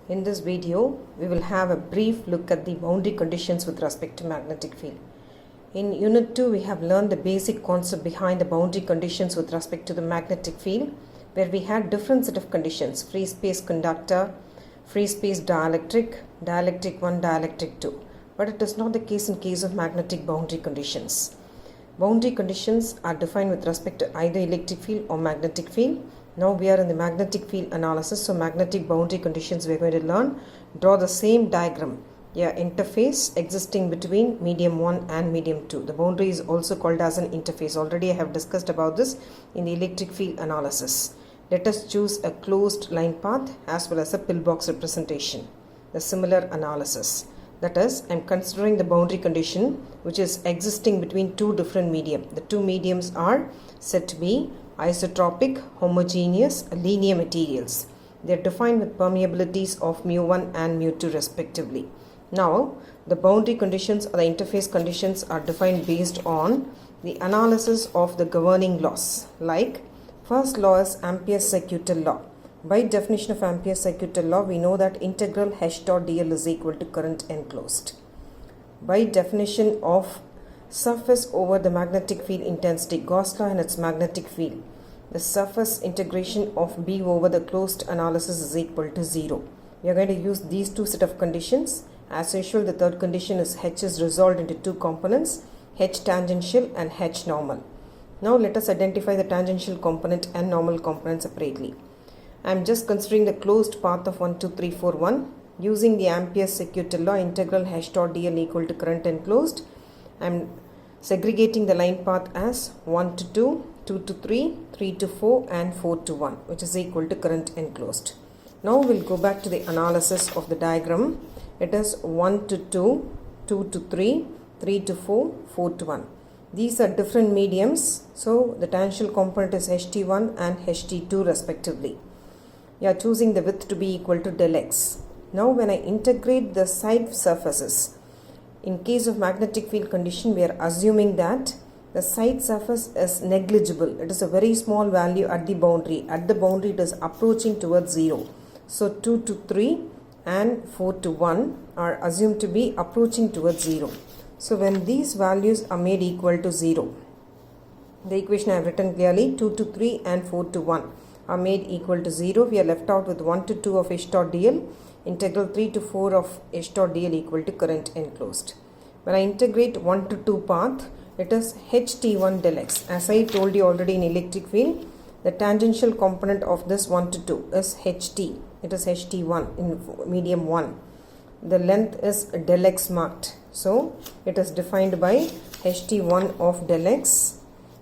In this video, we will have a brief look at the boundary conditions with respect to magnetic field. In Unit 2, we have learned the basic concept behind the boundary conditions with respect to the magnetic field, where we had different set of conditions: free space conductor, free space dielectric, dielectric 1, dielectric 2. But it is not the case in case of magnetic boundary conditions. Boundary conditions are defined with respect to either electric field or magnetic field. Now we are in the magnetic field analysis, so magnetic boundary conditions we are going to learn. Draw the same diagram, interface existing between medium 1 and medium 2. The boundary is also called as an interface. Already I have discussed about this in the electric field analysis. Let us choose a closed line path as well as a pillbox representation. The similar analysis. That is, I am considering the boundary condition which is existing between two different medium. The two mediums are said to be isotropic, homogeneous, linear materials. They are defined with permeabilities of mu1 and mu2 respectively. Now, the boundary conditions or the interface conditions are defined based on the analysis of the governing laws. Like, first law is Ampere's circuital law. By definition of Ampere's circuital law, we know that integral H dot dl is equal to current enclosed. By definition of surface over the magnetic field intensity, Gauss law and its magnetic field, the surface integration of B over the closed analysis is equal to 0. We are going to use these two set of conditions. As usual, the third condition is H is resolved into two components, H tangential and H normal. Now let us identify the tangential component and normal component separately. I am just considering the closed path of 1, 2, 3, 4, 1. Using the Ampere's circuital law, integral H dot dl equal to current enclosed. I am segregating the line path as 1 to 2, 2 to 3, 3 to 4 and 4 to 1, which is equal to current enclosed. Now we will go back to the analysis of the diagram. It is 1 to 2, 2 to 3, 3 to 4, 4 to 1. These are different mediums, so the tangential component is HT1 and HT2 respectively. You are choosing the width to be equal to del x. Now when I integrate the side surfaces, in case of magnetic field condition, we are assuming that the side surface is negligible. It is a very small value at the boundary. At the boundary, it is approaching towards 0. So 2 to 3 and 4 to 1 are assumed to be approaching towards 0. So when these values are made equal to 0, the equation I have written clearly, 2 to 3 and 4 to 1 are made equal to 0. We are left out with 1 to 2 of H dot dl, integral 3 to 4 of H dot dl equal to current enclosed. When I integrate 1 to 2 path, it is HT1 del x. As I told you already in electric field, the tangential component of this 1 to 2 is HT. It is HT1 in medium 1. The length is del x marked. So, it is defined by HT1 of del x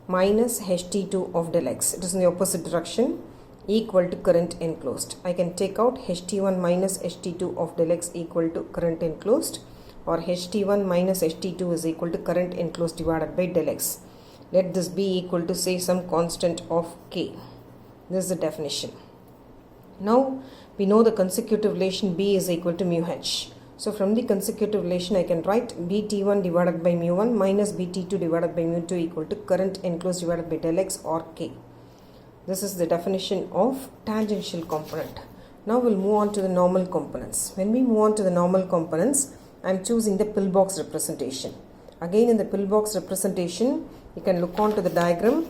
minus HT2 of del x. It is in the opposite direction, equal to current enclosed. I can take out HT1 minus HT2 of del x equal to current enclosed, or HT1 minus HT2 is equal to current enclosed divided by del x. Let this be equal to, say, some constant of K. This is the definition. Now we know the consecutive relation B is equal to mu h. So from the consecutive relation I can write BT1 divided by mu1 minus BT2 divided by mu2 equal to current enclosed divided by del x or K. This is the definition of tangential component. Now we'll move on to the normal components. When we move on to the normal components, I am choosing the pillbox representation. Again, in the pillbox representation, you can look on to the diagram.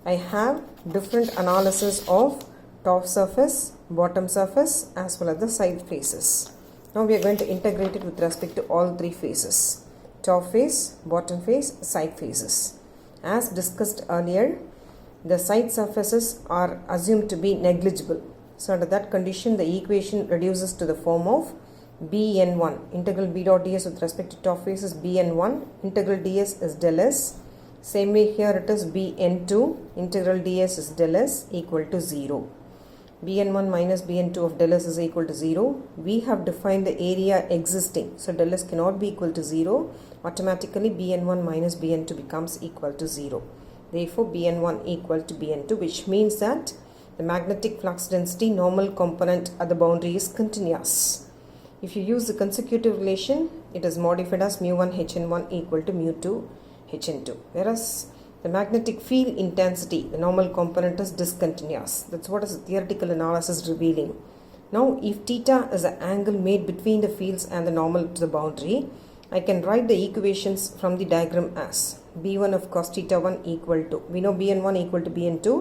I have different analysis of top surface, bottom surface as well as the side faces. Now we are going to integrate it with respect to all three faces: top face, bottom face, side faces. As discussed earlier, the side surfaces are assumed to be negligible. So under that condition, the equation reduces to the form of Bn1. Integral B dot ds with respect to top face is Bn1. Integral ds is del s. Same way here it is Bn2. Integral ds is del s equal to 0. Bn1 minus Bn2 of del s is equal to 0. We have defined the area existing. So del s cannot be equal to 0. Automatically Bn1 minus Bn2 becomes equal to 0. Therefore Bn1 equal to Bn2, which means that the magnetic flux density normal component at the boundary is continuous. If you use the consecutive relation, it is modified as mu1 hn1 equal to mu2 hn2. Whereas the magnetic field intensity, the normal component, is discontinuous. That's what is theoretical analysis revealing. Now if theta is the angle made between the fields and the normal to the boundary, I can write the equations from the diagram as b1 of cos theta 1 equal to, we know bn1 equal to bn2.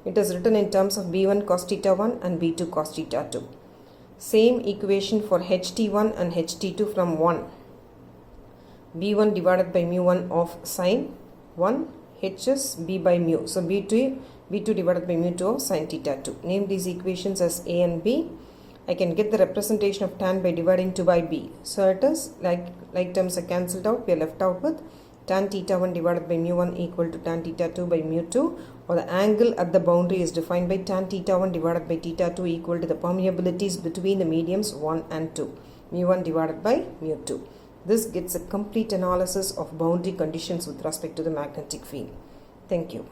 It is written in terms of b1 cos theta 1 and b2 cos theta 2. Same equation for ht1 and ht2 from 1. b1 divided by mu1 of sine 1, h is b by mu. So b2 divided by mu2 of sine theta 2. Name these equations as a and b. I can get the representation of tan by dividing 2 by b. So it is like terms are cancelled out. We are left out with tan theta 1 divided by mu1 equal to tan theta 2 by mu2, or the angle at the boundary is defined by tan theta 1 divided by theta 2 equal to the permeabilities between the mediums 1 and 2, mu1 divided by mu2. This gets a complete analysis of boundary conditions with respect to the magnetic field. Thank you.